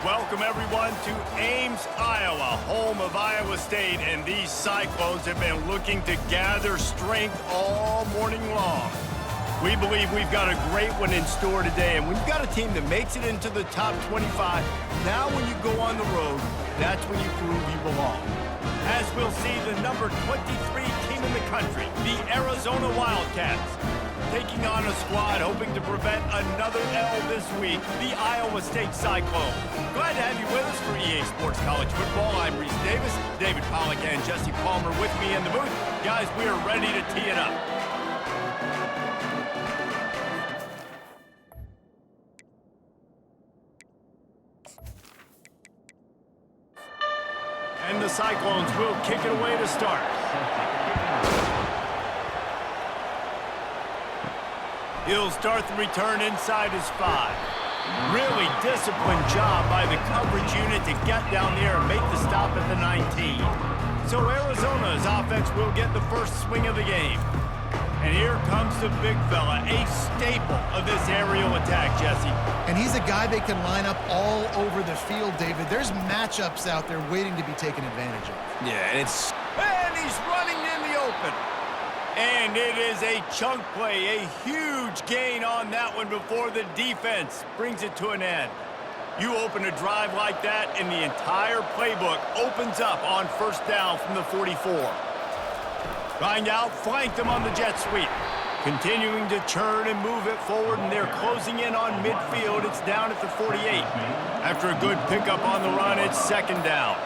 Welcome, everyone, to Ames, Iowa, home of Iowa State. And these Cyclones have been looking to gather strength all morning long. We believe we've got a great one in store today. And when you've got a team that makes it into the top 25, now when you go on the road, that's when you prove you belong. As we'll see, the number 23 team in the country, the Arizona Wildcats, taking on a squad hoping to prevent another L this week, the Iowa State Cyclones. Glad to have you with us for EA Sports College Football. I'm Reese Davis, David Pollack and Jesse Palmer with me in the booth. Guys, we are ready to tee it up. And the Cyclones will kick it away to start. He'll start the return inside his 5. Really disciplined job by the coverage unit to get down there and make the stop at the 19. So Arizona's offense will get the first swing of the game. And here comes the big fella, a staple of this aerial attack, Jesse. And he's a guy they can line up all over the field, David. There's matchups out there waiting to be taken advantage of. Yeah, and he's running in the open. And it is a chunk play, a huge gain on that one before the defense brings it to an end. You open a drive like that, and the entire playbook opens up on first down from the 44. Trying to outflank them on the jet sweep. Continuing to churn and move it forward, and they're closing in on midfield. It's down at the 48. After a good pickup on the run, it's second down.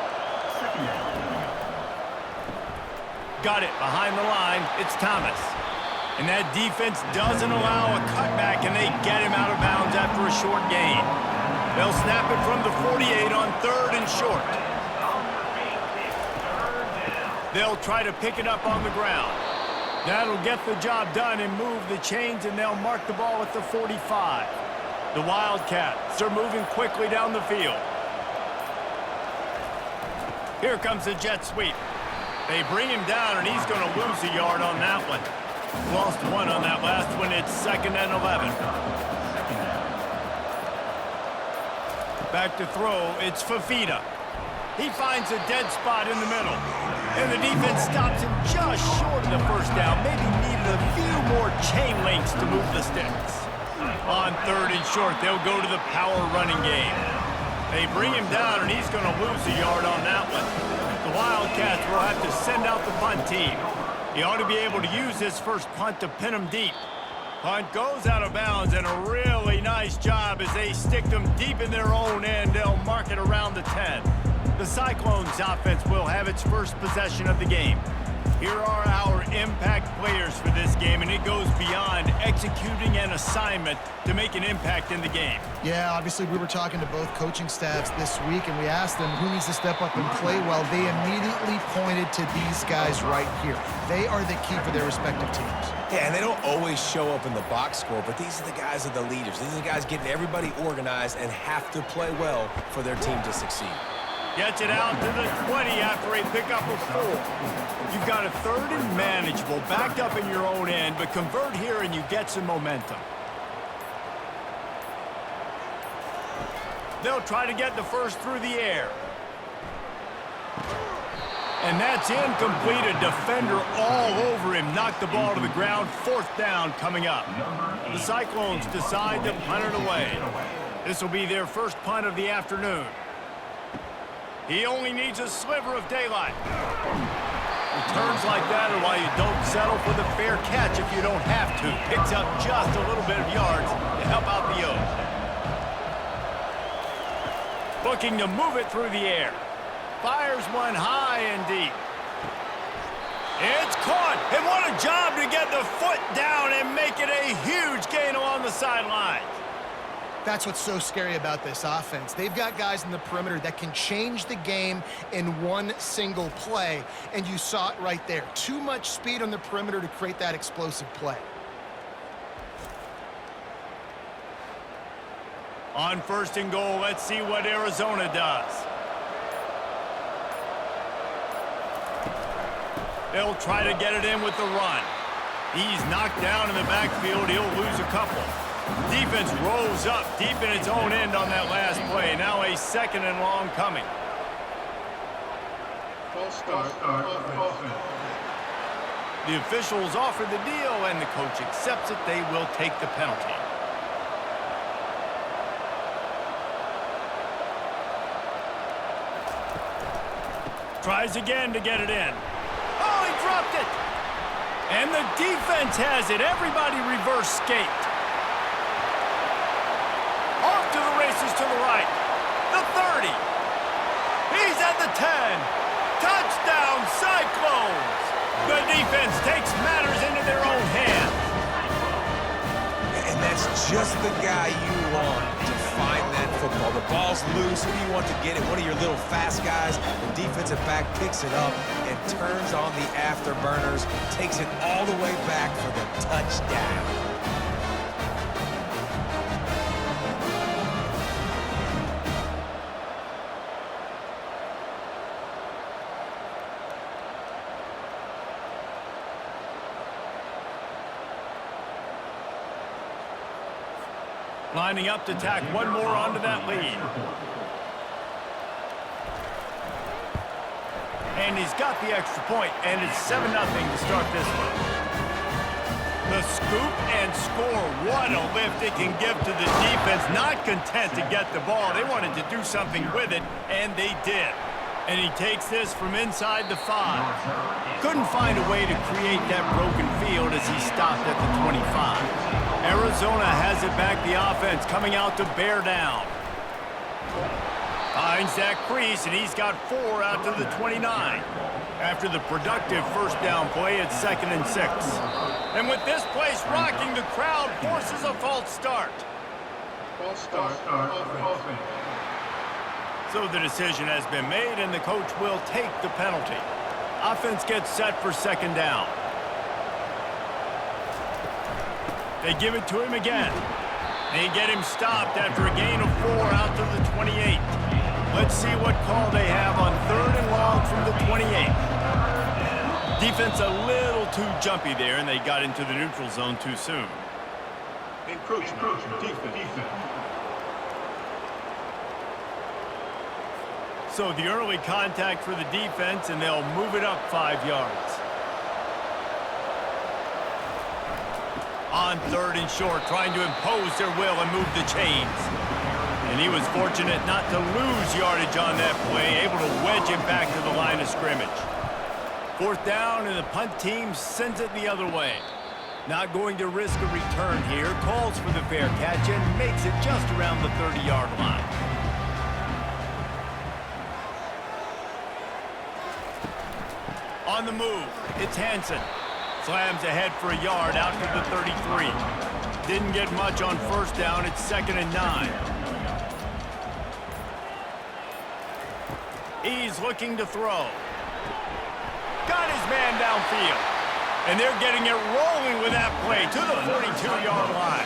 Got it behind the line. It's Thomas. And that defense doesn't allow a cutback, and they get him out of bounds after a short gain. They'll snap it from the 48 on third and short. They'll try to pick it up on the ground. That'll get the job done and move the chains, and they'll mark the ball at the 45. The Wildcats are moving quickly down the field. Here comes the jet sweep. They bring him down, and he's going to lose a yard on that one. Lost one on that last one. It's second and 11. Back to throw. It's Fafita. He finds a dead spot in the middle. And the defense stops him just short of the first down. Maybe needed a few more chain links to move the sticks. On third and short, they'll go to the power running game. They bring him down, and he's going to lose a yard on that one. The Wildcats will have to send out the punt team. He ought to be able to use this first punt to pin him deep. Punt goes out of bounds, and a really nice job as they stick them deep in their own end. They'll mark it around the 10. The Cyclones offense will have its first possession of the game. Here are our impact players for this game, and it goes beyond executing an assignment to make an impact in the game. Yeah, obviously we were talking to both coaching staffs this week, and we asked them who needs to step up and play well. They immediately pointed to these guys right here. They are the key for their respective teams. Yeah, and they don't always show up in the box score, but these are the guys that are the leaders. These are the guys getting everybody organized and have to play well for their team to succeed. Gets it out to the 20 after a pickup of 4. You've got a third and manageable, backed up in your own end, but convert here and you get some momentum. They'll try to get the first through the air. And that's incomplete. A defender all over him. Knocked the ball to the ground. Fourth down coming up. The Cyclones decide to punt it away. This will be their first punt of the afternoon. He only needs a sliver of daylight. Returns like that are why you don't settle for the fair catch if you don't have to. Picks up just a little bit of yards to help out the O's. Looking to move it through the air. Fires one high and deep. It's caught, and what a job to get the foot down and make it a huge gain along the sideline. That's what's so scary about this offense. They've got guys in the perimeter that can change the game in one single play, and you saw it right there. Too much speed on the perimeter to create that explosive play. On first and goal, let's see what Arizona does. They'll try to get it in with the run. He's knocked down in the backfield. He'll lose a couple. Defense rolls up deep in its own end on that last play. Now a 2nd and long coming. False start. The officials offer the deal, and the coach accepts it. They will take the penalty. Tries again to get it in. Oh, he dropped it! And the defense has it. Everybody reverse skate. Off to the races to the right. The 30. He's at the 10. Touchdown, Cyclones! The defense takes matters into their own hands. And that's just the guy you want to find that football. The ball's loose. Who do you want to get it? One of your little fast guys. The defensive back picks it up and turns on the afterburners, takes it all the way back for the touchdown. Lining up to tack one more onto that lead. And he's got the extra point, and it's 7-0 to start this one. The scoop and score. What a lift it can give to the defense. Not content to get the ball. They wanted to do something with it, and they did. And he takes this from inside the 5. Couldn't find a way to create that broken field as he stopped at the 25. Arizona has it back, the offense coming out to bear down. Finds that crease, and he's got 4 out to the 29. After the productive first down play, it's 2nd and 6. And with this place rocking, the crowd forces a false start. False start. So the decision has been made, and the coach will take the penalty. Offense gets set for 2nd down. They give it to him again. They get him stopped after a gain of 4 out to the 28. Let's see what call they have on 3rd and long from the 28. Defense a little too jumpy there, and they got into the neutral zone too soon. Encroachment. Defense. So the early contact for the defense, and they'll move it up 5 yards. On 3rd and short, trying to impose their will and move the chains. And he was fortunate not to lose yardage on that play, able to wedge it back to the line of scrimmage. 4th down, and the punt team sends it the other way. Not going to risk a return here, calls for the fair catch and makes it just around the 30-yard line. On the move, it's Hansen. Slams ahead for a yard out to the 33. Didn't get much on 1st down. It's 2nd and 9. He's looking to throw. Got his man downfield. And they're getting it rolling with that play to the 42-yard line.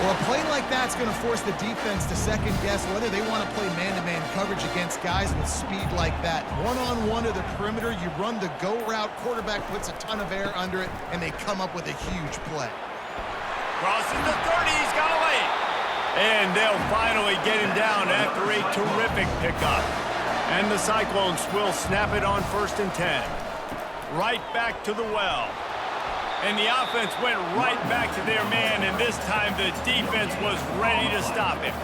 Well, a play like that's going to force the defense to second-guess whether they want to play man-to-man coverage against guys with speed like that. One-on-one to the perimeter, you run the go route, quarterback puts a ton of air under it, and they come up with a huge play. Crosses the 30, he's got a lane. And they'll finally get him down after a terrific pickup. And the Cyclones will snap it on 1st and 10. Right back to the well. And the offense went right back to their man, and this time the defense was ready to stop him.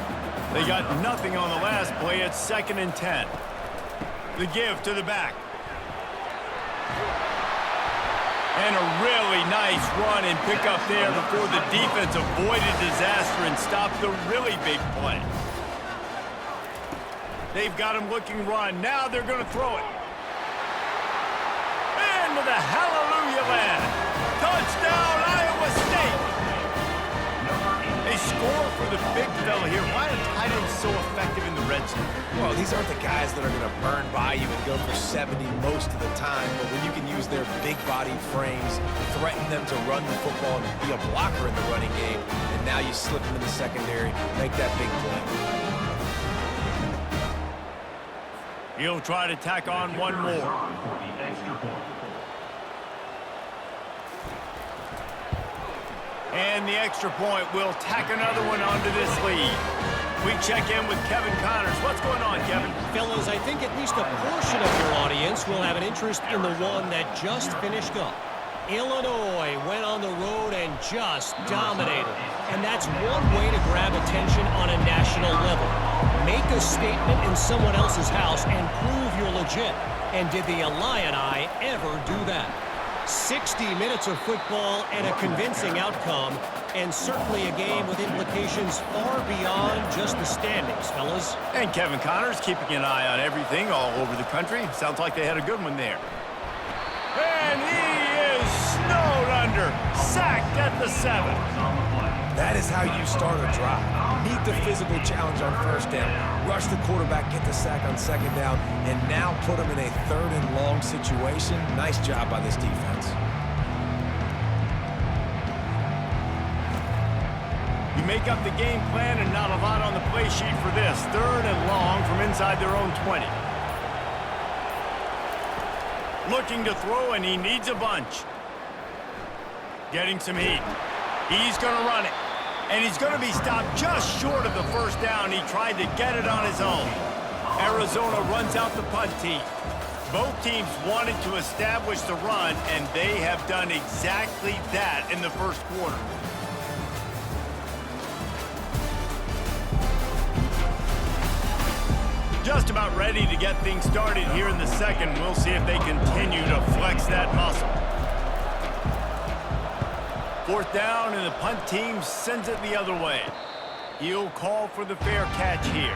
They got nothing on the last play. It's 2nd and 10. The give to the back. And a really nice run and pick up there before the defense avoided disaster and stopped the really big play. They've got him looking run. Now they're going to throw it. Into the hallelujah land. Touchdown, Iowa State! A score for the big fella here. Why are tight ends so effective in the red zone? Well, these aren't the guys that are going to burn by you and go for 70 most of the time, but when you can use their big-bodied frames, threaten them to run the football and be a blocker in the running game, and now you slip them in the secondary, make that big play. He'll try to tack on one more. And the extra point will tack another one onto this lead. We check in with Kevin Connors. What's going on, Kevin? Fellas, I think at least a portion of your audience will have an interest in the one that just finished up. Illinois went on the road and just dominated. And that's one way to grab attention on a national level. Make a statement in someone else's house and prove you're legit. And did the Illini ever do that? 60 minutes of football and a convincing outcome, and certainly a game with implications far beyond just the standings, fellas. And Kevin Connors keeping an eye on everything all over the country. Sounds like they had a good one there. And he is snowed under, sacked at the 7. That is how you start a drive. Meet the physical challenge on first down, rush the quarterback, get the sack on second down, and now put him in a 3rd and long situation. Nice job by this defense. You make up the game plan and not a lot on the play sheet for this. 3rd and long from inside their own 20. Looking to throw, and he needs a bunch. Getting some heat. He's going to run it. And he's going to be stopped just short of the first down. He tried to get it on his own. Arizona runs out the punt team. Both teams wanted to establish the run, and they have done exactly that in the first quarter. Just about ready to get things started here in the second. We'll see if they continue to flex that muscle. 4th down, and the punt team sends it the other way. He'll call for the fair catch here.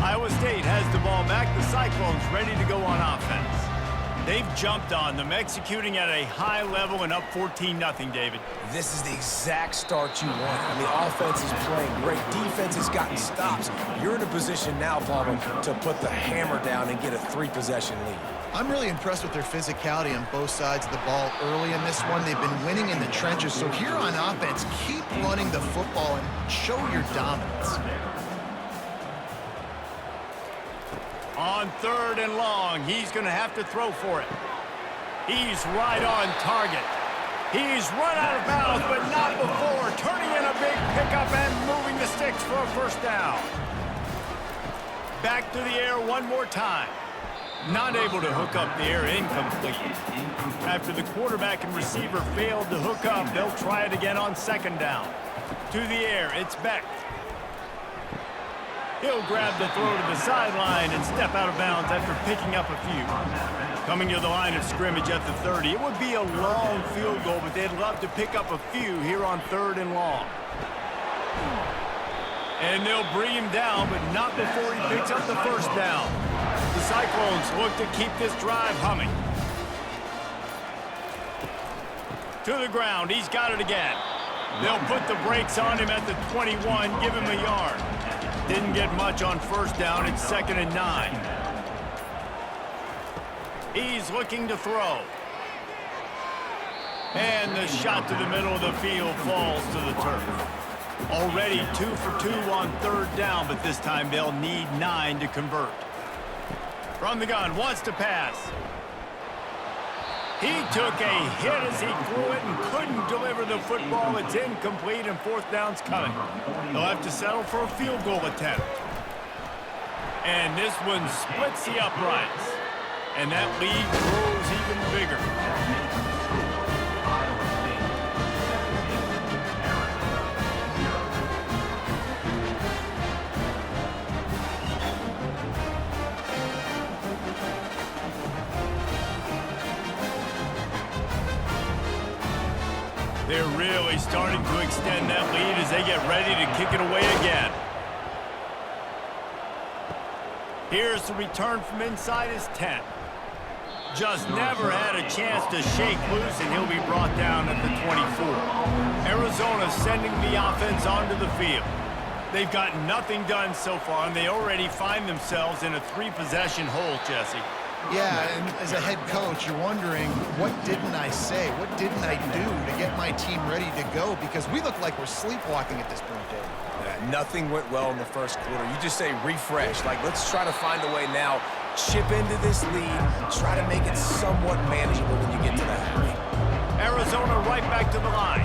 Iowa State has the ball back. The Cyclones ready to go on offense. They've jumped on them, executing at a high level and up 14-0, David. This is the exact start you want. I mean, offense is playing great. Defense has gotten stops. You're in a position now, Palmer, to put the hammer down and get a 3-possession lead. I'm really impressed with their physicality on both sides of the ball early in this one. They've been winning in the trenches. So here on offense, keep running the football and show your dominance. On 3rd and long, he's going to have to throw for it. He's right on target. He's run out of bounds, but not before. Turning in a big pickup and moving the sticks for a first down. Back to the air one more time. Not able to hook up the air, incomplete. After the quarterback and receiver failed to hook up, they'll try it again on 2nd down. To the air, it's Beck. He'll grab the throw to the sideline and step out of bounds after picking up a few. Coming to the line of scrimmage at the 30. It would be a long field goal, but they'd love to pick up a few here on 3rd and long. And they'll bring him down, but not before he picks up the first down. The Cyclones look to keep this drive humming. To the ground, he's got it again. They'll put the brakes on him at the 21, give him a yard. Didn't get much on first down, it's 2nd and 9. He's looking to throw. And the shot to the middle of the field falls to the turf. Already 2 for 2 on 3rd down, but this time they'll need 9 to convert. From the gun, wants to pass. He took a hit as he threw it and couldn't deliver the football. It's incomplete, and 4th down's coming. They'll have to settle for a field goal attempt. And this one splits the uprights. And that lead grows even bigger. They're really starting to extend that lead as they get ready to kick it away again. Here's the return from inside his 10. Just never had a chance to shake loose, and he'll be brought down at the 24. Arizona sending the offense onto the field. They've got nothing done so far, and they already find themselves in a 3-possession hole, Jesse. Yeah, and as a head coach, you're wondering, what didn't I say? What didn't I do to get my team ready to go? Because we look like we're sleepwalking at this point, Dave. Yeah, nothing went well in the first quarter. You just say refresh. Like, let's try to find a way now. Chip into this lead. Try to make it somewhat manageable when you get to the half. Arizona right back to the line.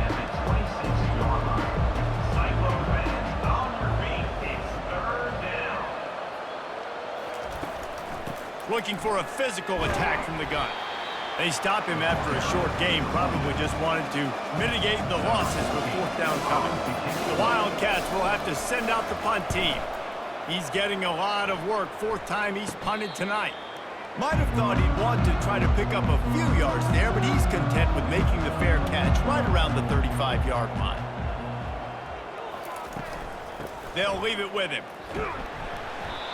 looking for a physical attack from the gun. They stop him after a short game, probably just wanted to mitigate the losses with fourth down coming. The Wildcats will have to send out the punt team. He's getting a lot of work, fourth time he's punted tonight. Might have thought he'd want to try to pick up a few yards there, but he's content with making the fair catch right around the 35-yard line. They'll leave it with him.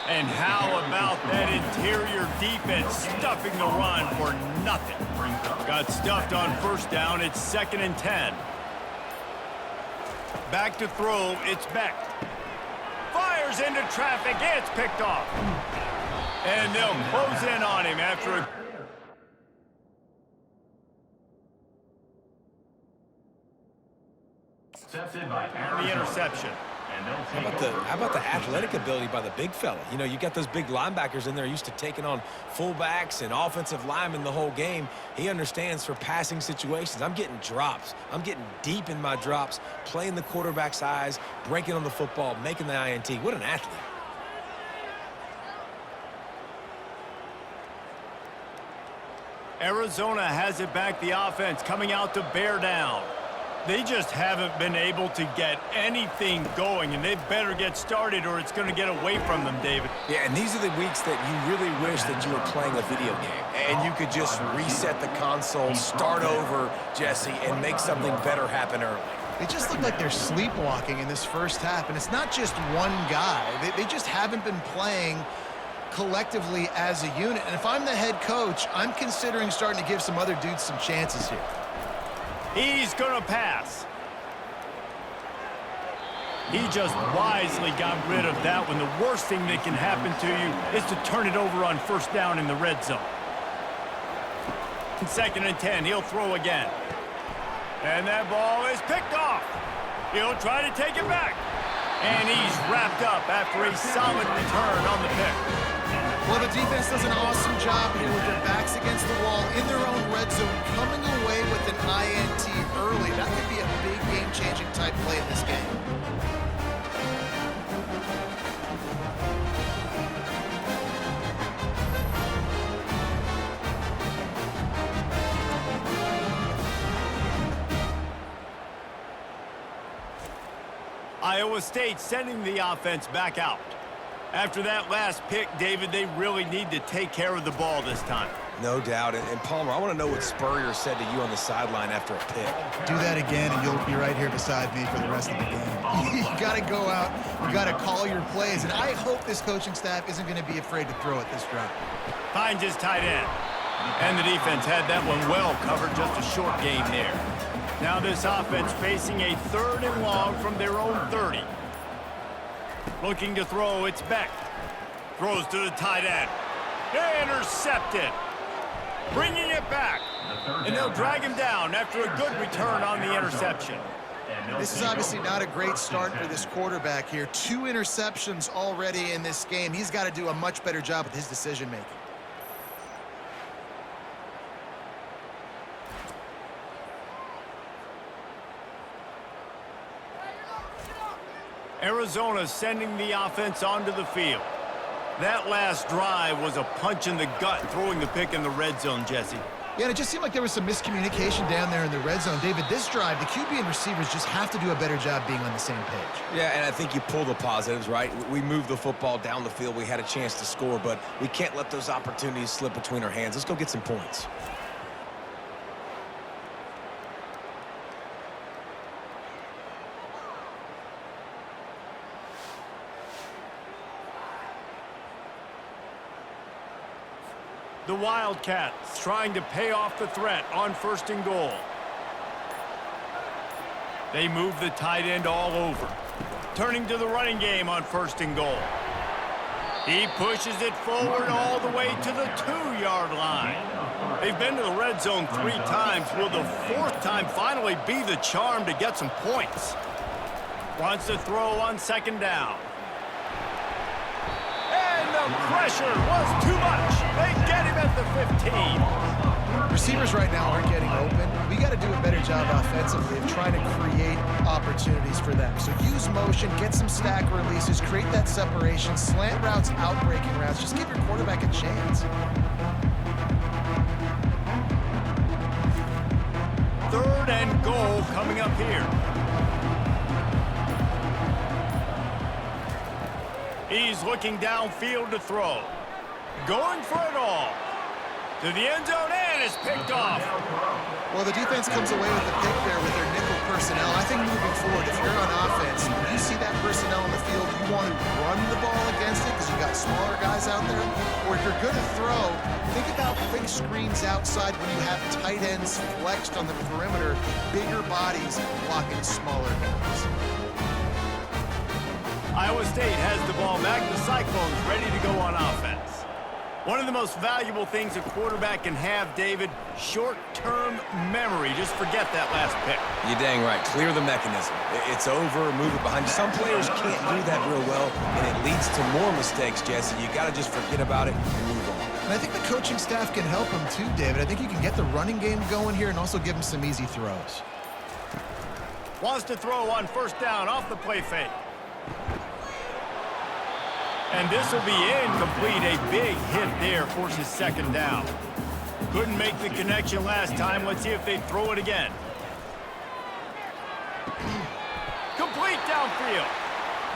And how about that interior defense stuffing the run for nothing? Got stuffed on first down. It's 2nd and 10. Back to throw. It's Beck. Fires into traffic. It's picked off. And they'll close in on him after the interception. How about the athletic ability by the big fella? You know, you got those big linebackers in there used to taking on fullbacks and offensive linemen the whole game. He understands for passing situations. I'm getting drops. I'm getting deep in my drops, playing the quarterback's eyes, breaking on the football, making the INT. What an athlete. Arizona has it back, the offense coming out to bear down. They just haven't been able to get anything going, and they better get started or it's going to get away from them, David. Yeah, and these are the weeks that you really wish that you were playing a video game and you could just reset the console, start over, Jesse, and make something better happen early. They just look like they're sleepwalking in this first half, and it's not just one guy. They just haven't been playing collectively as a unit. And if I'm the head coach, I'm considering starting to give some other dudes some chances here. He's going to pass. He just wisely got rid of that one. The worst thing that can happen to you is to turn it over on first down in the red zone. 2nd and 10, he'll throw again. And that ball is picked off. He'll try to take it back. And he's wrapped up after a solid return on the pick. Well, the defense does an awesome job here with their backs against the wall in their own red zone, coming away with an INT early. That could be a big game-changing type play in this game. Iowa State sending the offense back out. After that last pick, David, they really need to take care of the ball this time. No doubt. And Palmer, I want to know what Spurrier said to you on the sideline after a pick. Do that again, and you'll be right here beside me for the rest of the game. You got to go out. You got to call your plays. And I hope this coaching staff isn't going to be afraid to throw it this drive. Finds his tight end. And the defense had that one well covered. Just a short game there. Now this offense facing a 3rd and long from their own 30. Looking to throw, it's Beck. Throws to the tight end. Intercepted. Bringing it back. And they'll drag him down after a good return on the interception. This is obviously not a great start for this quarterback here. 2 interceptions already in this game. He's got to do a much better job with his decision-making. Arizona sending the offense onto the field. That last drive was a punch in the gut, throwing the pick in the red zone, Jesse. Yeah, and it just seemed like there was some miscommunication down there in the red zone. David, this drive, the QB and receivers just have to do a better job being on the same page. Yeah, and I think you pull the positives, right? We moved the football down the field. We had a chance to score, but we can't let those opportunities slip between our hands. Let's go get some points. The Wildcats trying to pay off the threat on 1st and goal. They move the tight end all over. Turning to the running game on 1st and goal. He pushes it forward all the way to the 2-yard line. They've been to the red zone 3 times. Will the 4th time finally be the charm to get some points? Wants to throw on 2nd down. And the pressure was too much. They get him at the 15. Receivers right now aren't getting open. We got to do a better job offensively of trying to create opportunities for them. So use motion, get some stack releases, create that separation, slant routes, out-breaking routes. Just give your quarterback a chance. Third and goal coming up here. He's looking downfield to throw. Going for it all. To the end zone, and it's picked off. Well, the defense comes away with the pick there with their nickel personnel. I think moving forward, if you're on offense, when you see that personnel in the field, you want to run the ball against it because you've got smaller guys out there. Or if you're going to throw, think about quick screens outside when you have tight ends flexed on the perimeter, bigger bodies blocking smaller guys. Iowa State has the ball back. The Cyclones ready to go on offense. One of the most valuable things a quarterback can have, David, short-term memory. Just forget that last pick. You're dang right. Clear the mechanism. It's over, move it behind you. Some players can't do that real well, and it leads to more mistakes, Jesse. You got to just forget about it and move on. And I think the coaching staff can help him too, David. I think you can get the running game going here and also give him some easy throws. Wants to throw on first down off the play fake. And this will be incomplete. A big hit there forces second down. Couldn't make the connection last time. Let's see if they throw it again. Complete downfield.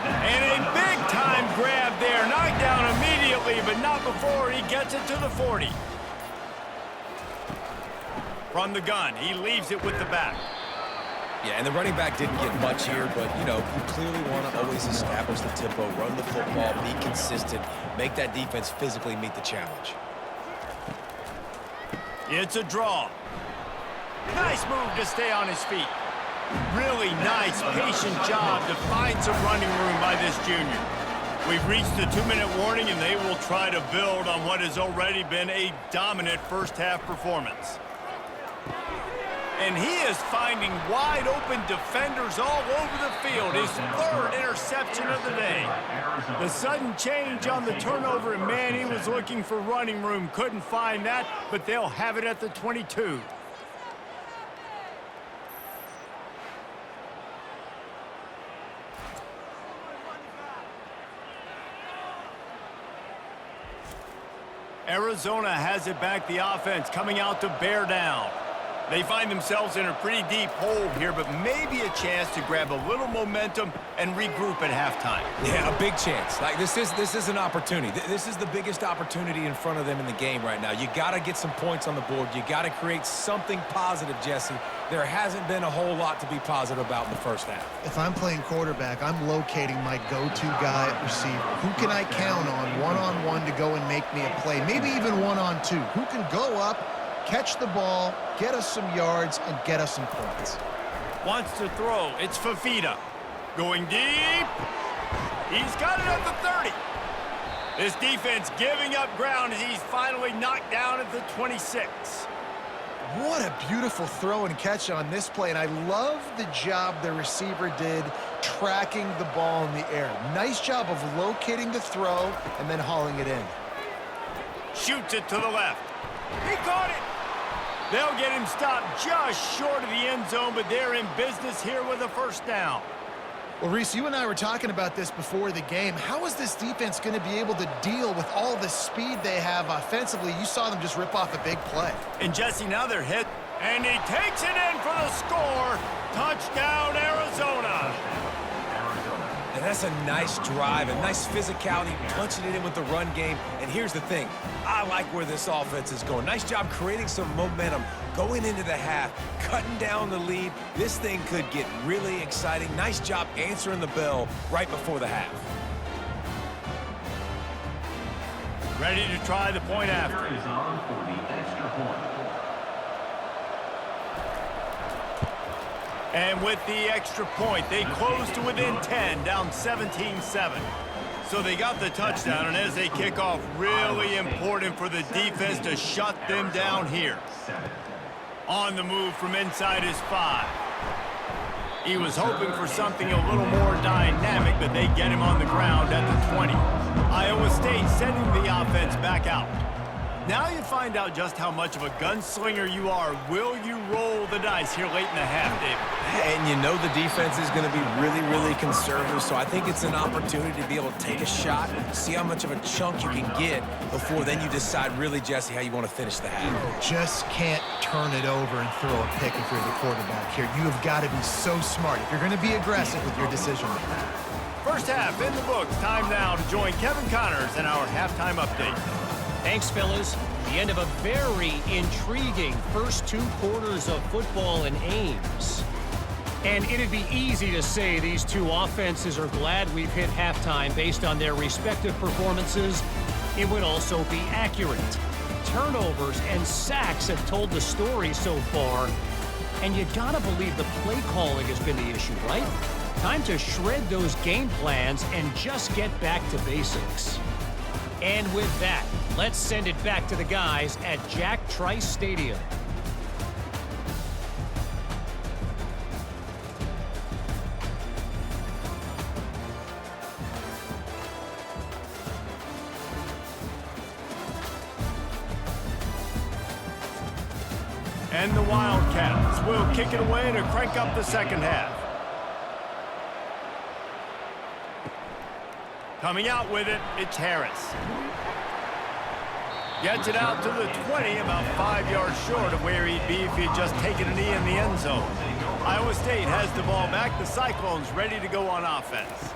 And a big-time grab there. Knocked down immediately, but not before he gets it to the 40. From the gun, he leaves it with the back. Yeah, and the running back didn't get much here, but, you know, you clearly want to always establish the tempo, run the football, be consistent, make that defense physically meet the challenge. It's a draw. Nice move to stay on his feet. Really nice, patient job to find some running room by this junior. We've reached the 2-minute warning, and they will try to build on what has already been a dominant first-half performance. And he is finding wide-open defenders all over the field. His third interception of the day. The sudden change on the turnover, and man, he was looking for running room. Couldn't find that, but they'll have it at the 22. Arizona has it back, the offense coming out to bear down. They find themselves in a pretty deep hole here, but maybe a chance to grab a little momentum and regroup at halftime. Yeah, a big chance. Like, this is an opportunity. This is the biggest opportunity in front of them in the game right now. You got to get some points on the board. You got to create something positive, Jesse. There hasn't been a whole lot to be positive about in the first half. If I'm playing quarterback, I'm locating my go-to guy at receiver. Who can I count on one-on-one to go and make me a play? Maybe even one-on-two. Who can go up, catch the ball, get us some yards, and get us some points. Wants to throw. It's Fafita. Going deep. He's got it at the 30. This defense giving up ground as he's finally knocked down at the 26. What a beautiful throw and catch on this play, and I love the job the receiver did tracking the ball in the air. Nice job of locating the throw and then hauling it in. Shoots it to the left. He caught it. They'll get him stopped just short of the end zone, but they're in business here with a first down. Well, Reese, you and I were talking about this before the game. How is this defense going to be able to deal with all the speed they have offensively? You saw them just rip off a big play. And Jesse, now they're hit, and he takes it in for the score. Touchdown, Arizona. And that's a nice drive, a nice physicality, punching it in with the run game. And here's the thing. I like where this offense is going. Nice job creating some momentum, going into the half, cutting down the lead. This thing could get really exciting. Nice job answering the bell right before the half. Ready to try the point after. Is on for the extra point. And with the extra point, they close to within 10, down 17-7. So they got the touchdown, and as they kick off, really important for the defense to shut them down here. On the move from inside his 5. He was hoping for something a little more dynamic, but they get him on the ground at the 20. Iowa State sending the offense back out. Now you find out just how much of a gunslinger you are. Will you roll the dice here late in the half, David? And you know the defense is going to be really, really conservative, so I think it's an opportunity to be able to take a shot, see how much of a chunk you can get before then you decide really, Jesse, how you want to finish the half. Just can't turn it over and throw a pick if you're the quarterback here. You have got to be so smart if you're going to be aggressive with your decision making. First half in the books. Time now to join Kevin Connors in our halftime update. Thanks, fellas. The end of a very intriguing first 2 quarters of football in Ames. And it'd be easy to say these two offenses are glad we've hit halftime based on their respective performances. It would also be accurate. Turnovers and sacks have told the story so far. And you gotta believe the play calling has been the issue, right? Time to shred those game plans and just get back to basics. And with that, let's send it back to the guys at Jack Trice Stadium. And the Wildcats will kick it away to crank up the second half. Coming out with it, it's Harris. Gets it out to the 20, about 5 yards short of where he'd be if he had just taken a knee in the end zone. Iowa State has the ball back. The Cyclones ready to go on offense.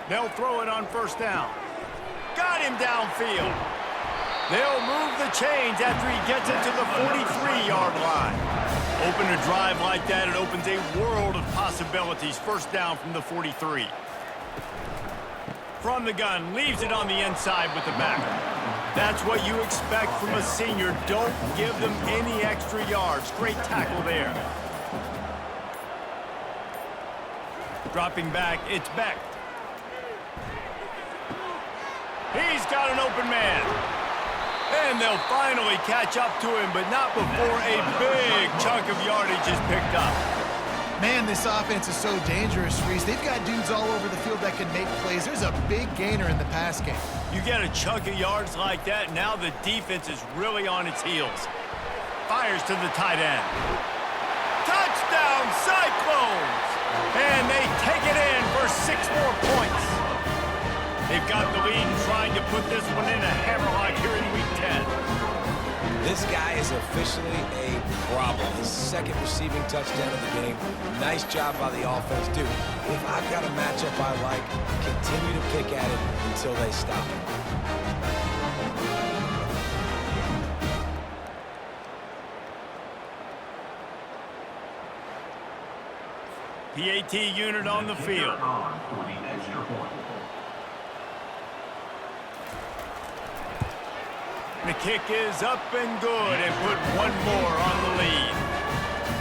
They'll throw it on first down. Got him downfield. They'll move the chains after he gets it to the 43-yard line. Open a drive like that, it opens a world of possibilities. First down from the 43. From the gun, leaves it on the inside with the back. That's what you expect from a senior. Don't give them any extra yards. Great tackle there. Dropping back, it's Beck. He's got an open man. And they'll finally catch up to him, but not before a big chunk of yardage is picked up. Man, this offense is so dangerous, Reese. They've got dudes all over the field that can make plays. There's a big gainer in the pass game. You get a chunk of yards like that, now the defense is really on its heels. Fires to the tight end. Touchdown, Cyclones! And they take it in for 6 more points. They've got the lead and trying to put this one in a hammerlock here in Week 10. This guy is officially a problem. His second receiving touchdown of the game. Nice job by the offense. Dude, if I've got a matchup I like, continue to pick at it until they stop it. PAT unit on the field. For the extra point. The kick is up and good and put one more on the lead.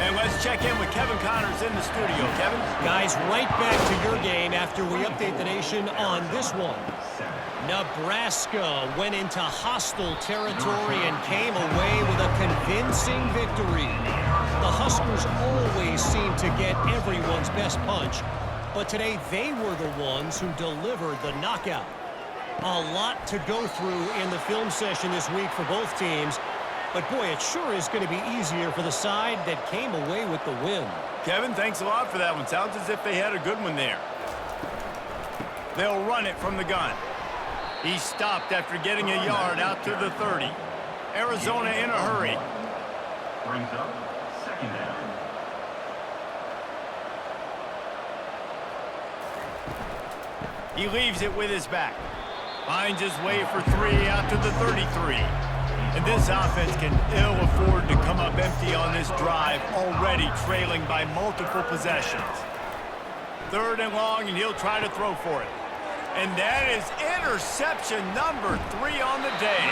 And let's check in with Kevin Connors in the studio. Kevin? Guys, right back to your game after we update the nation on this one. Nebraska went into hostile territory and came away with a convincing victory. The Huskers always seem to get everyone's best punch, but today they were the ones who delivered the knockout. A lot to go through in the film session this week for both teams, but boy, it sure is going to be easier for the side that came away with the win. Kevin, thanks a lot for that one. Sounds as if they had a good one there. They'll run it from the gun. He stopped after getting a yard out to the 30. Arizona in a hurry. Brings up second down. He leaves it with his back. Finds his way for 3 out to the 33. And this offense can ill afford to come up empty on this drive, already trailing by multiple possessions. 3rd and long, and he'll try to throw for it. And that is interception number 3 on the day.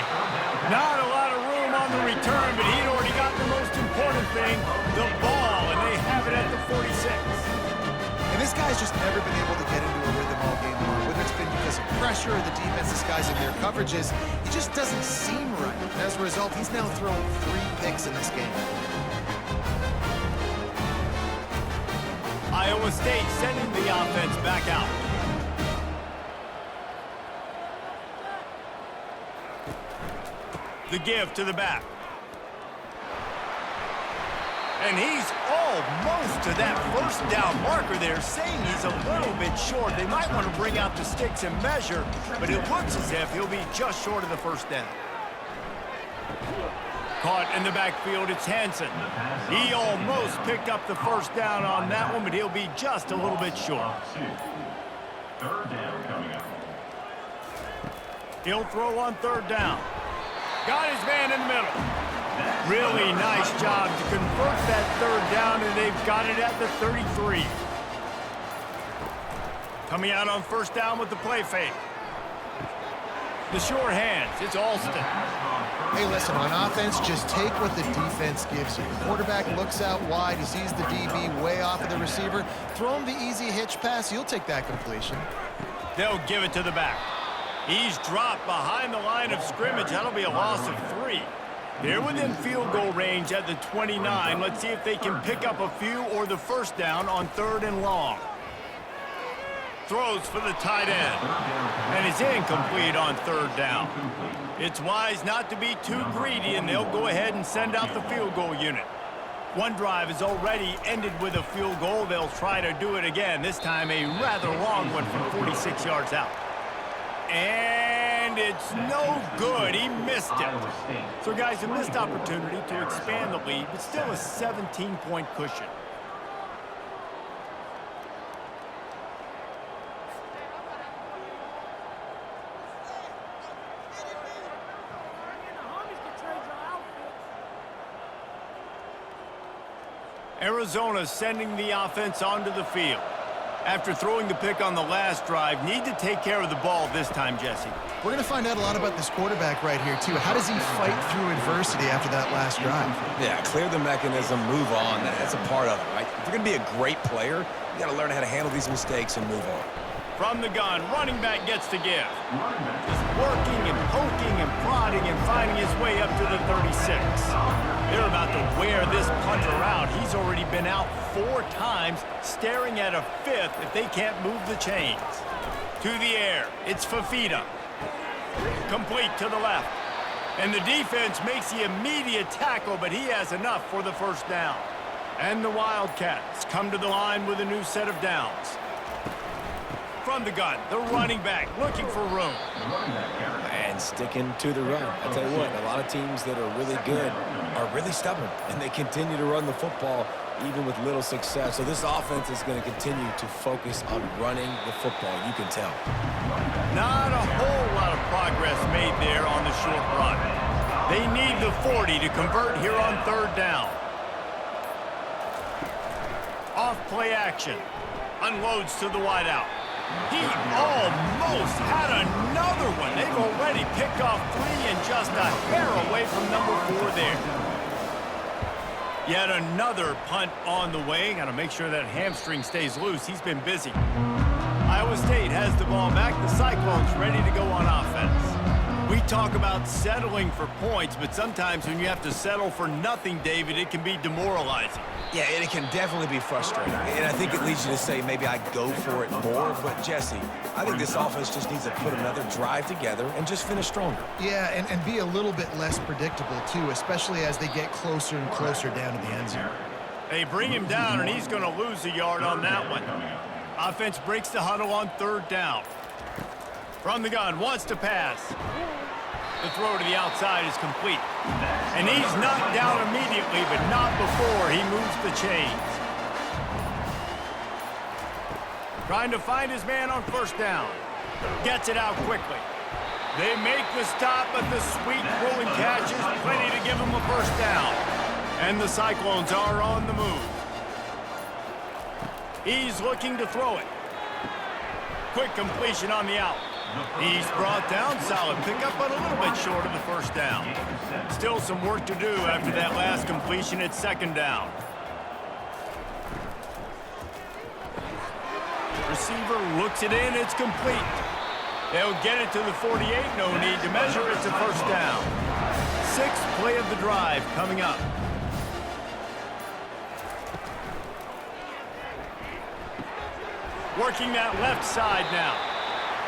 Not a lot of room on the return, but he'd already got the most important thing, the ball, and they have it at the 46. And this guy's just never been able to get into a rhythm all game long. Whether it's been because of pressure or the defense disguising their coverages, it just doesn't seem right. And as a result, he's now thrown 3 picks in this game. Iowa State sending the offense back out. The give to the back. And he's almost to that first down marker there, saying he's a little bit short. They might want to bring out the sticks and measure, but it looks as if he'll be just short of the first down. Caught in the backfield, it's Hansen. He almost picked up the first down on that one, but he'll be just a little bit short. Third down coming up. He'll throw on third down. Got his man in the middle. Really nice job to convert that third down, and they've got it at the 33. Coming out on first down with the play fake. The short hands, it's Alston. Hey, listen, on offense, just take what the defense gives you. The quarterback looks out wide, he sees the DB way off of the receiver. Throw him the easy hitch pass, you'll take that completion. They'll give it to the back. He's dropped behind the line of scrimmage. That'll be a loss of 3. They're within field goal range at the 29. Let's see if they can pick up a few or the first down on third and long. Throws for the tight end. And it's incomplete on third down. It's wise not to be too greedy, and they'll go ahead and send out the field goal unit. One drive has already ended with a field goal. They'll try to do it again, this time a rather long one from 46 yards out. And it's no good. He missed it. So, guys, a missed opportunity to expand the lead, but still a 17-point cushion. Arizona sending the offense onto the field. After throwing the pick on the last drive, need to take care of the ball this time, Jesse. We're going to find out a lot about this quarterback right here, too. How does he fight through adversity after that last drive? Yeah, clear the mechanism, move on. That's a part of it, right? If you're going to be a great player, you got to learn how to handle these mistakes and move on. From the gun, running back gets the give. Just working and poking and prodding and finding his way up to the 36. They're about to wear this punter out. He's already been out 4 times, staring at a 5th if they can't move the chains. To the air, it's Fafita. Complete to the left. And the defense makes the immediate tackle, but he has enough for the first down. And the Wildcats come to the line with a new set of downs. From the gun, the running back looking for room. And sticking to the run. I tell you what, a lot of teams that are really good are really stubborn, and they continue to run the football even with little success. So this offense is going to continue to focus on running the football, you can tell. Not a whole lot of progress made there on the short run. They need the 40 to convert here on third down. Off play action. Unloads to the wideout. He almost had another one. They've already picked off 3 and just a hair away from number 4 there. Yet another punt on the way. Got to make sure that hamstring stays loose. He's been busy. Iowa State has the ball back. The Cyclones ready to go on offense. We talk about settling for points, but sometimes when you have to settle for nothing, David, it can be demoralizing. Yeah, and it can definitely be frustrating. And I think it leads you to say maybe I go for it more. But, Jesse, I think this offense just needs to put another drive together and just finish stronger. Yeah, and be a little bit less predictable, too, especially as they get closer and closer down to the end zone. They bring him down, and he's going to lose a yard on that one. Offense breaks the huddle on third down. From the gun, wants to pass. The throw to the outside is complete. And he's knocked down immediately, but not before he moves the chains. Trying to find his man on first down. Gets it out quickly. They make the stop, but the sweet rolling catch is plenty to give him a first down. And the Cyclones are on the move. He's looking to throw it. Quick completion on the out. He's brought down, solid pickup, but a little bit short of the first down. Still some work to do after that last completion at second down. Receiver looks it in, it's complete. They'll get it to the 48, no need to measure, it's a first down. 6th play of the drive coming up. Working that left side now.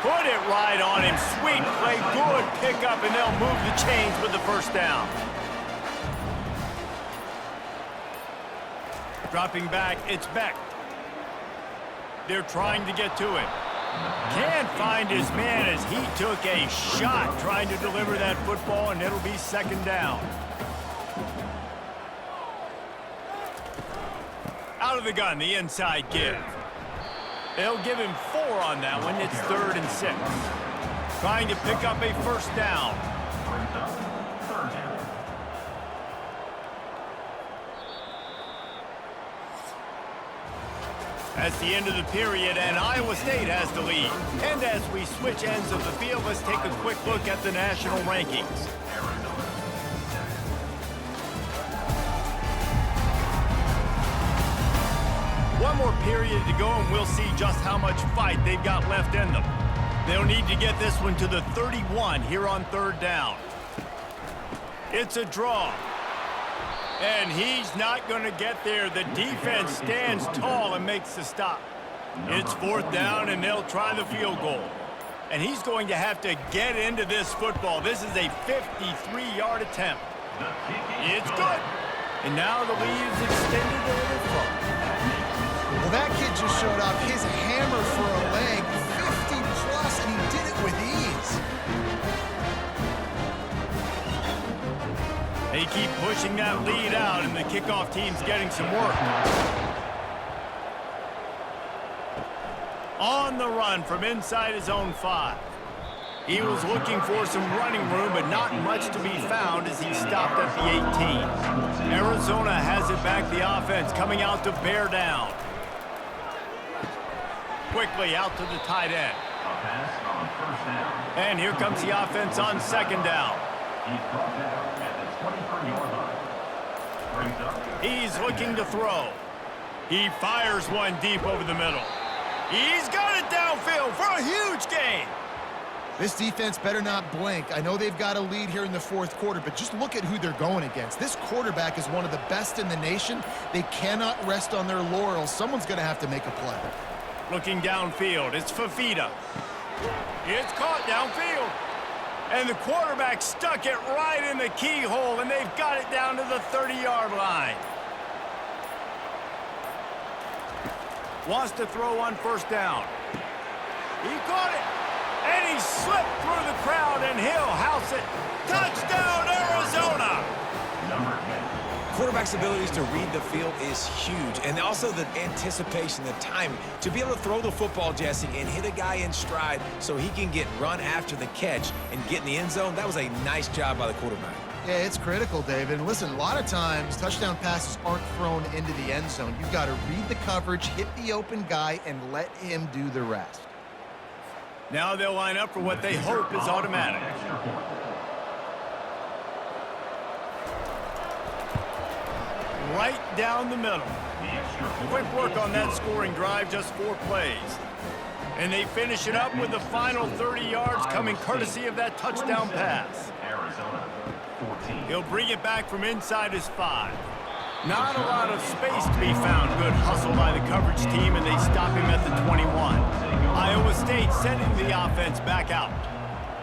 Put it right on him. Sweet play, good pickup, and they'll move the chains with the first down. Dropping back, it's Beck. They're trying to get to him. Can't find his man as he took a shot trying to deliver that football, and it'll be second down. Out of the gun, the inside give. They'll give him 4 on that one. It's 3rd and 6. Trying to pick up a first down. That's the end of the period, and Iowa State has the lead. And as we switch ends of the field, let's take a quick look at the national rankings. One more period to go, and we'll see just how much fight they've got left in them. They'll need to get this one to the 31 here on 3rd down. It's a draw. And he's not going to get there. The defense stands tall and makes the stop. It's 4th down, and they'll try the field goal. And he's going to have to get into this football. This is a 53-yard attempt. It's good. And now the lead is extended a little further. Well, that kid just showed off his hammer for a leg, 50-plus, and he did it with ease. They keep pushing that lead out, and the kickoff team's getting some work. On the run from inside his own 5. He was looking for some running room, but not much to be found as he stopped at the 18. Arizona has it back, the offense coming out to bear down. Quickly out to the tight end. And here comes the offense on 2nd down. He's looking to throw. He fires one deep over the middle. He's got it downfield for a huge gain. This defense better not blink. I know they've got a lead here in the 4th quarter, but just look at who they're going against. This quarterback is one of the best in the nation. They cannot rest on their laurels. Someone's going to have to make a play. Looking downfield, it's Fafita. It's caught downfield. And the quarterback stuck it right in the keyhole, and they've got it down to the 30-yard line. Wants to throw on 1st down. He caught it, and he slipped through the crowd, and he'll house it. Touchdown, Arizona! Quarterback's abilities to read the field is huge, and also the anticipation, the timing. To be able to throw the football, Jesse, and hit a guy in stride so he can get run after the catch and get in the end zone, that was a nice job by the quarterback. Yeah, it's critical, David. And listen, a lot of times, touchdown passes aren't thrown into the end zone. You've got to read the coverage, hit the open guy, and let him do the rest. Now they'll line up for what they hope is automatic. Right down the middle. Quick work on that scoring drive, just 4 plays. And they finish it up with the final 30 yards coming courtesy of that touchdown pass. He'll bring it back from inside his 5. Not a lot of space to be found. Good hustle by the coverage team, and they stop him at the 21. Iowa State sending the offense back out.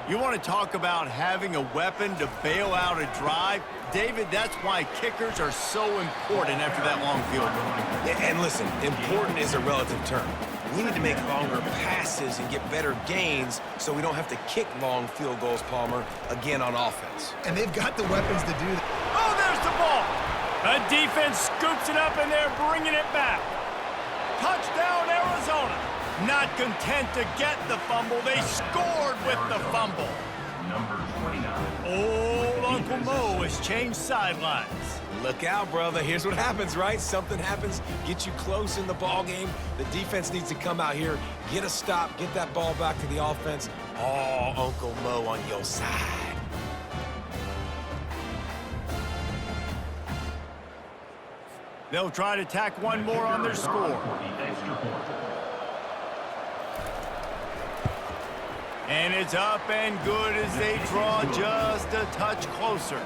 You want to talk about having a weapon to bail out a drive? David, that's why kickers are so important after that long field goal. And listen, important is a relative term. We need to make longer passes and get better gains so we don't have to kick long field goals, Palmer, again on offense. And they've got the weapons to do that. Oh, there's the ball. The defense scoops it up, and they're bringing it back. Touchdown, Arizona. Not content to get the fumble, they scored with the fumble. Old Uncle Mo has changed sidelines. Look out, brother. Here's what happens, right? Something happens, get you close in the ball game. The defense needs to come out here, get a stop, get that ball back to the offense. Oh, Uncle Mo on your side. They'll try to tack one more on their score. And it's up and good as they draw just a touch closer.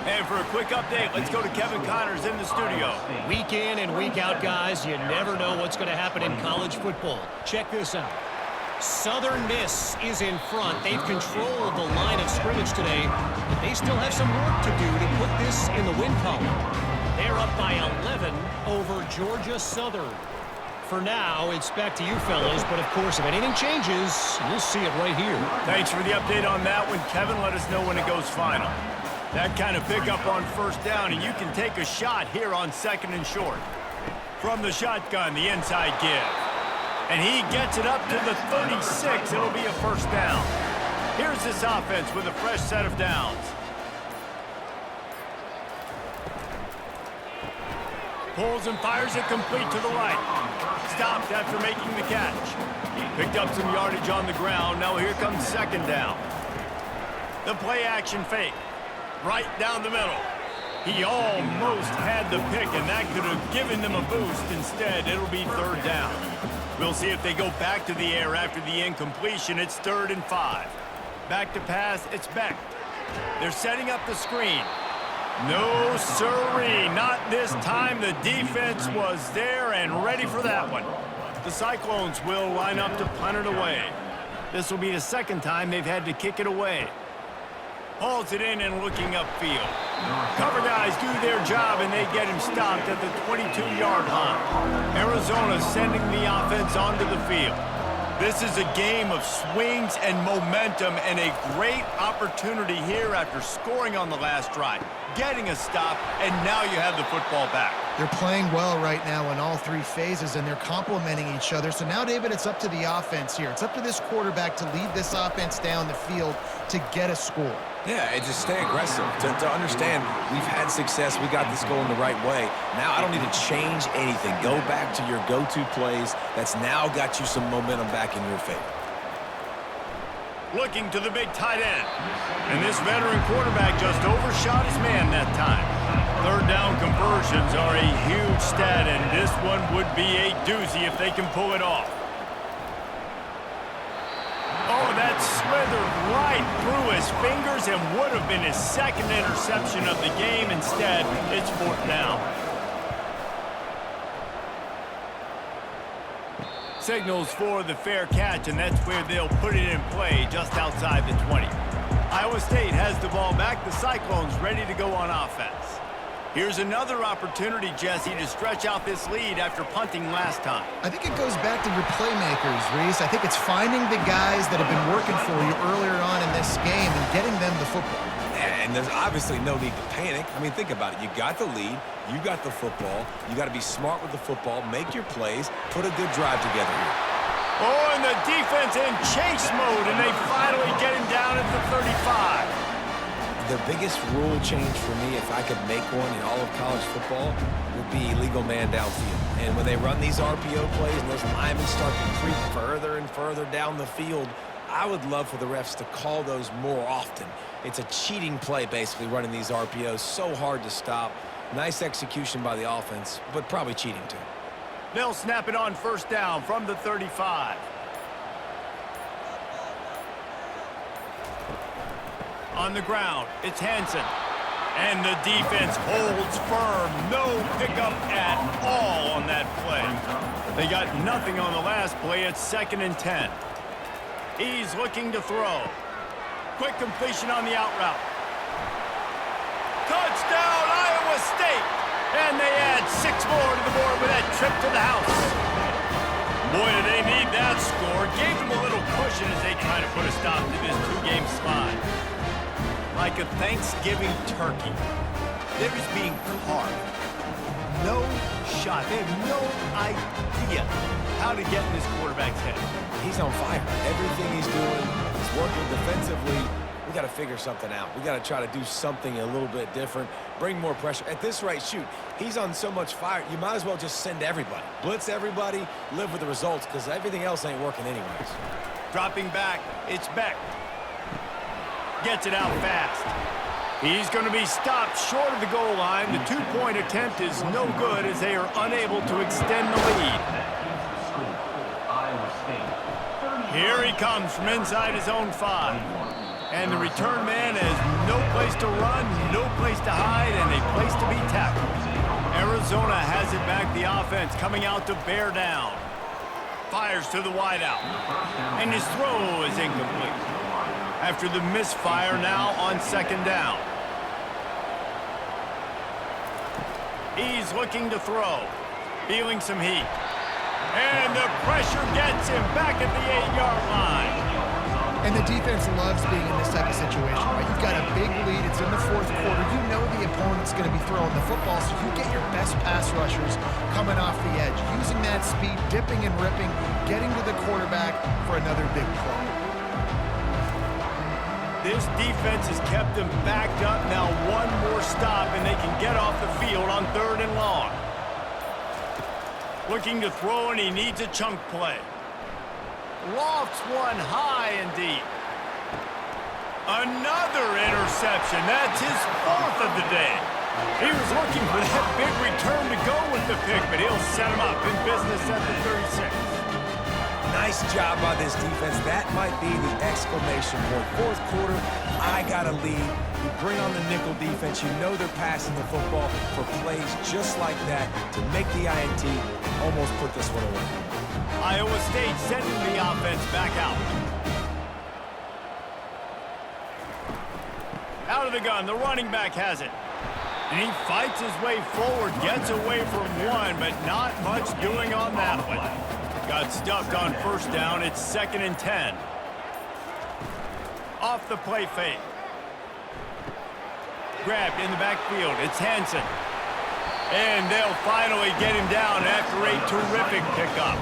And for a quick update, let's go to Kevin Connors in the studio. Week in and week out, guys, you never know what's going to happen in college football. Check this out. Southern Miss is in front. They've controlled the line of scrimmage today, but they still have some work to do to put this in the win column. They're up by 11 over Georgia Southern. For now, it's back to you fellas, but of course, if anything changes, you'll see it right here. Thanks for the update on that one, Kevin. Let us know when it goes final. That kind of pickup on first down, and you can take a shot here on 2nd and short. From the shotgun, the inside give. And he gets it up to the 36. It'll be a first down. Here's this offense with a fresh set of downs. Pulls and fires it complete to the right. Stopped after making the catch. Picked up some yardage on the ground. Now here comes 2nd down. The play action fake. Right down the middle. He almost had the pick, and that could have given them a boost. Instead, it'll be 3rd down. We'll see if they go back to the air after the incompletion. It's 3rd and 5. Back to pass, it's Beck. They're setting up the screen. No sirree, not this time. The defense was there and ready for that one. The Cyclones will line up to punt it away. This will be the 2nd time they've had to kick it away. Hauls it in and looking upfield. Cover guys do their job, and they get him stopped at the 22-yard line. Arizona sending the offense onto the field. This is a game of swings and momentum, and a great opportunity here after scoring on the last drive, getting a stop, and now you have the football back. They're playing well right now in all 3 phases, and they're complementing each other. So now, David, it's up to the offense here. It's up to this quarterback to lead this offense down the field to get a score. Yeah, and just stay aggressive. To understand we've had success, we got this going the right way. Now I don't need to change anything. Go back to your go-to plays. That's now got you some momentum back in your favor. Looking to the big tight end. And this veteran quarterback just overshot his man that time. 3rd down conversions are a huge stat, and this one would be a doozy if they can pull it off. Oh, that slithered right through his fingers and would have been his 2nd interception of the game. Instead, it's 4th down. Signals for the fair catch, and that's where they'll put it in play just outside the 20. Iowa State has the ball back. The Cyclones ready to go on offense. Here's another opportunity, Jesse, to stretch out this lead after punting last time. I think it goes back to your playmakers, Reese. I think it's finding the guys that have been working for you earlier on in this game and getting them the football. And there's obviously no need to panic. I mean, think about it. You got the lead. You got the football. You got to be smart with the football. Make your plays. Put a good drive together here. Oh, and the defense in chase mode, and they finally get him down at the 35. The biggest rule change for me, if I could make one in all of college football, would be illegal man downfield. And when they run these RPO plays and those linemen start to creep further and further down the field, I would love for the refs to call those more often. It's a cheating play, basically, running these RPOs. So hard to stop. Nice execution by the offense, but probably cheating too. They'll snap it on 1st down from the 35. On the ground, it's Hansen. And the defense holds firm. No pickup at all on that play. They got nothing on the last play. It's 2nd and 10. He's looking to throw. Quick completion on the out route. Touchdown, Iowa State! And they add 6 more to the board with that trip to the house. Boy, do they need that score. Gave them a little cushion as they try to put a stop to this 2-game slide. Like a Thanksgiving turkey, they're just being carved. No shot. They have no idea how to get in this quarterback's head. He's on fire. Everything he's doing is working defensively. We got to figure something out. We got to try to do something a little bit different, bring more pressure. At this rate, shoot, he's on so much fire, you might as well just send everybody. Blitz everybody, live with the results, because everything else ain't working anyways. Dropping back, it's Beck. Gets it out fast. He's going to be stopped short of the goal line. The 2-point attempt is no good as they are unable to extend the lead. Here he comes from inside his own 5. And the return man has no place to run, no place to hide, and a place to be tackled. Arizona has it back, the offense coming out to bear down. fires to the wideout. And his throw is incomplete. After the misfire, now on second down. He's looking to throw. Feeling some heat. And the pressure gets him back at the 8-yard line. And the defense loves being in this type of situation, right? You've got a big lead. It's in the fourth quarter. You know the opponent's going to be throwing the football, so you get your best pass rushers coming off the edge, using that speed, dipping and ripping, getting to the quarterback for another big play. This defense has kept them backed up. Now one more stop, and they can get off the field on 3rd and long. Looking to throw, and he needs a chunk play. Lofts one high and deep. Another interception. That's his 4th of the day. He was looking for that big return to go with the pick, but he'll set him up in business at the 36. Nice job by this defense. That might be the exclamation point. Fourth quarter, I got a lead. You bring on the nickel defense. You know they're passing the football for plays just like that to make the INT, almost put this one away. Iowa State sending the offense back out. Out of the gun, the running back has it. And he fights his way forward, gets away from one, but not much doing on that one. Got stuffed on 1st down. It's 2nd and 10. Off the play fake. Grabbed in the backfield. It's Hansen. And they'll finally get him down after a terrific pickup.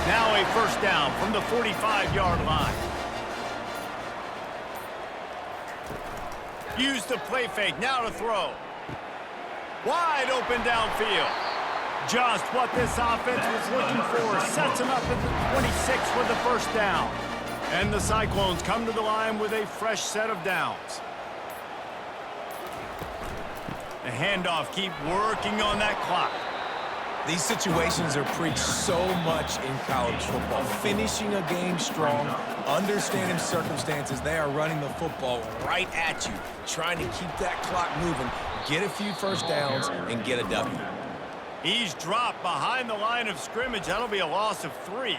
Now a 1st down from the 45-yard line. Use the play fake. Now to throw. Wide open downfield. Just what this offense was looking for. Sets him up at the 26 with the 1st down. And the Cyclones come to the line with a fresh set of downs. The handoff, keep working on that clock. These situations are preached so much in college football. Finishing a game strong, understanding circumstances. They are running the football right at you, trying to keep that clock moving, get a few 1st downs, and get a W. He's dropped behind the line of scrimmage. That'll be a loss of 3.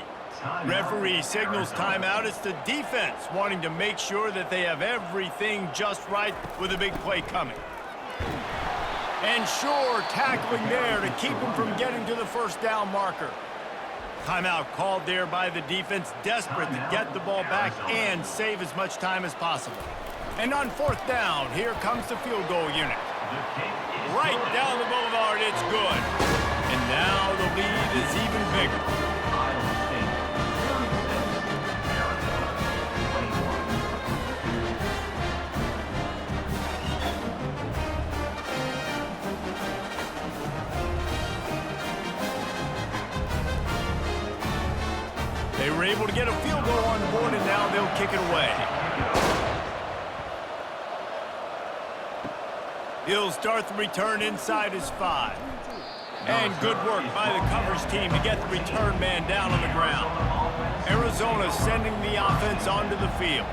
Referee signals timeout. It's the defense wanting to make sure that they have everything just right with a big play coming. And sure, tackling there to keep him from getting to the 1st down marker. Timeout called there by the defense, desperate to get the ball back and save as much time as possible. And on 4th down, here comes the field goal unit. Right down the boulevard, it's good. And now the lead is even bigger. They were able to get a field goal on the board, and now they'll kick it away. He'll start the return inside his 5. And good work by the coverage team to get the return man down on the ground. Arizona sending the offense onto the field.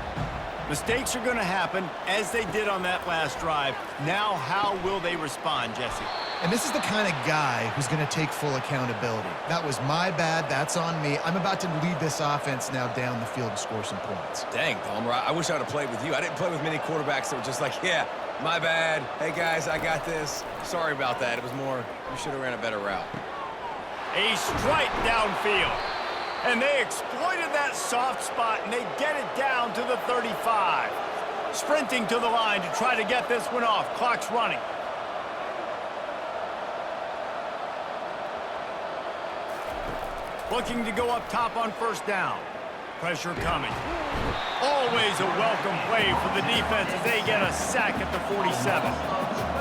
Mistakes are going to happen, as they did on that last drive. Now, how will they respond, Jesse? And this is the kind of guy who's going to take full accountability. That was my bad. That's on me. I'm about to lead this offense now down the field to score some points. Dang, Palmer, I wish I would have played with you. I didn't play with many quarterbacks that were just like, yeah, my bad. Hey, guys, I got this. Sorry about that. It was more, you should have ran a better route. A strike downfield. And they exploited that soft spot, and they get it down to the 35. Sprinting to the line to try to get this one off. Clock's running. Looking to go up top on 1st down. Pressure coming. Always a welcome play for the defense as they get a sack at the 47.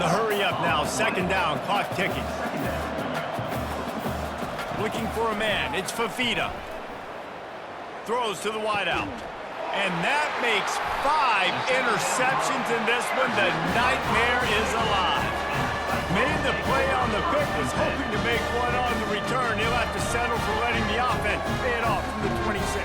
The hurry up now, 2nd down, clock ticking. Looking for a man, it's Fafita. Throws to the wideout. And that makes 5 interceptions in this one. The nightmare is alive. Made the play on the pick, was hoping to make one on the return. He'll have to settle for letting the offense pay it off from the 26.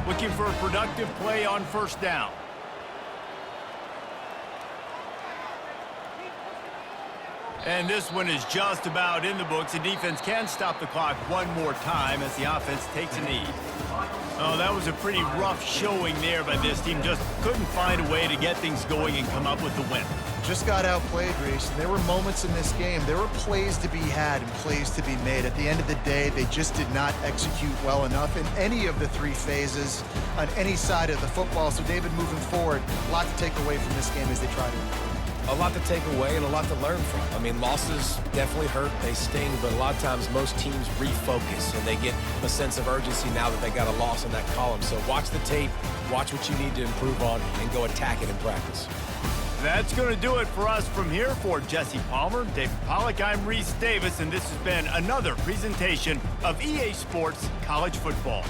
Looking for a productive play on 1st down. And this one is just about in the books. The defense can stop the clock one more time as the offense takes a knee. Oh, that was a pretty rough showing there by this team. Just couldn't find a way to get things going and come up with the win. Just got outplayed, Reese. There were moments in this game. There were plays to be had and plays to be made. At the end of the day, they just did not execute well enough in any of the three phases on any side of the football. So, David, moving forward, a lot to take away from this game as they try to improve. A lot to take away and a lot to learn from. I mean, losses definitely hurt, they sting, but a lot of times most teams refocus and they get a sense of urgency now that they got a loss in that column. So watch the tape, watch what you need to improve on, and go attack it in practice. That's going to do it for us from here. For Jesse Palmer, David Pollack, I'm Reese Davis, and this has been another presentation of EA Sports College Football.